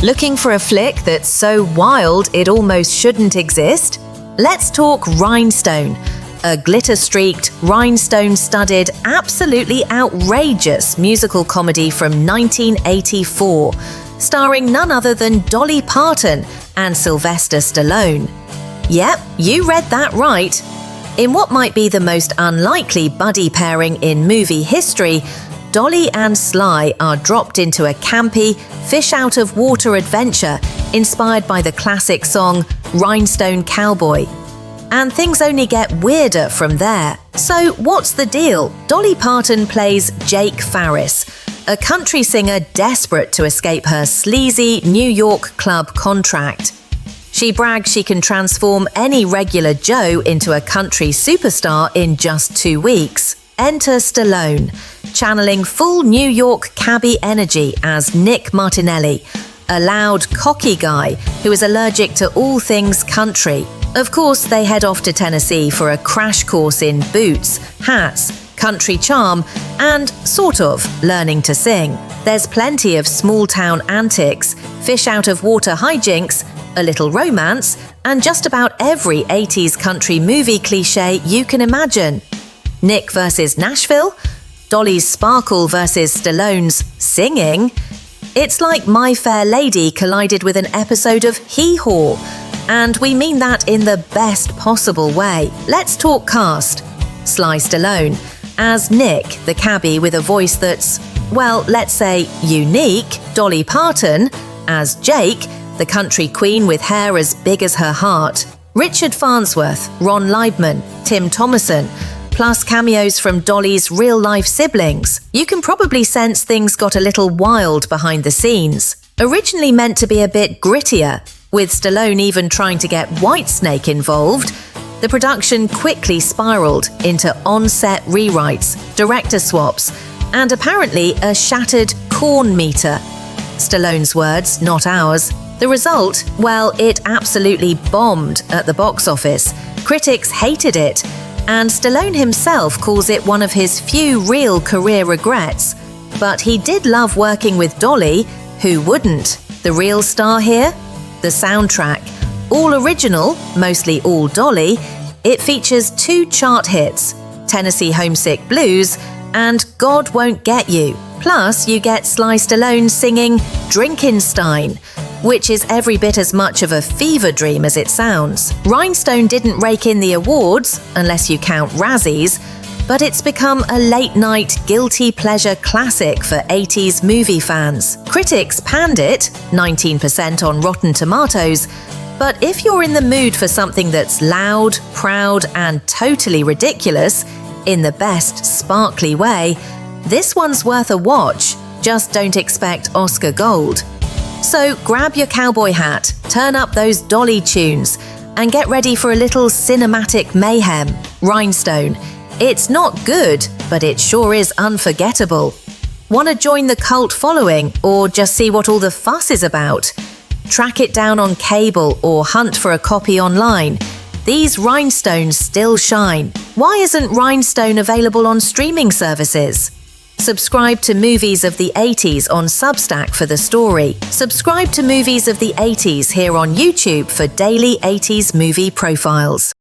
Looking for a flick that's so wild it almost shouldn't exist? Let's talk Rhinestone, a glitter-streaked, rhinestone-studded, absolutely outrageous musical comedy from 1984, starring none other than Dolly Parton and Sylvester Stallone. Yep, you read that right. In what might be the most unlikely buddy pairing in movie history, Dolly and Sly are dropped into a campy, fish-out-of-water adventure inspired by the classic song Rhinestone Cowboy. And things only get weirder from there. So what's the deal? Dolly Parton plays Jake Farris, a country singer desperate to escape her sleazy New York club contract. She brags she can transform any regular Joe into a country superstar in just 2 weeks. Enter Stallone, channeling full New York cabbie energy as Nick Martinelli, a loud, cocky guy who is allergic to all things country. Of course, they head off to Tennessee for a crash course in boots, hats, country charm, and sort of learning to sing. There's plenty of small-town antics, fish-out-of-water hijinks, a little romance, and just about every 80s country movie cliché you can imagine. Nick versus Nashville? Dolly's sparkle versus Stallone's singing? It's like My Fair Lady collided with an episode of Hee Haw. And we mean that in the best possible way. Let's talk cast. Sly Stallone as Nick, the cabbie with a voice that's, well, let's say unique. Dolly Parton as Jake, the country queen with hair as big as her heart. Richard Farnsworth, Ron Leibman, Tim Thomerson, plus cameos from Dolly's real-life siblings. You can probably sense things got a little wild behind the scenes. Originally meant to be a bit grittier, with Stallone even trying to get Whitesnake involved, the production quickly spiraled into on-set rewrites, director swaps, and apparently a shattered corn meter. Stallone's words, not ours. The result? Well, it absolutely bombed at the box office. Critics hated it, and Stallone himself calls it one of his few real career regrets. But he did love working with Dolly. Who wouldn't? The real star here? The soundtrack. All original, mostly all Dolly, it features 2 chart hits, Tennessee Homesick Blues and God Won't Get You. Plus, you get Sly Stallone singing Drinkenstein, which is every bit as much of a fever dream as it sounds. Rhinestone didn't rake in the awards, unless you count Razzies, but it's become a late-night guilty pleasure classic for 80s movie fans. Critics panned it, 19% on Rotten Tomatoes, but if you're in the mood for something that's loud, proud, and totally ridiculous, in the best sparkly way, this one's worth a watch. Just don't expect Oscar gold. So grab your cowboy hat, turn up those Dolly tunes, and get ready for a little cinematic mayhem. Rhinestone. It's not good, but it sure is unforgettable. Want to join the cult following or just see what all the fuss is about? Track it down on cable or hunt for a copy online. These Rhinestones still shine. Why isn't Rhinestone available on streaming services? Subscribe to Movies of the 80s on Substack for the story. Subscribe to Movies of the 80s here on YouTube for daily 80s movie profiles.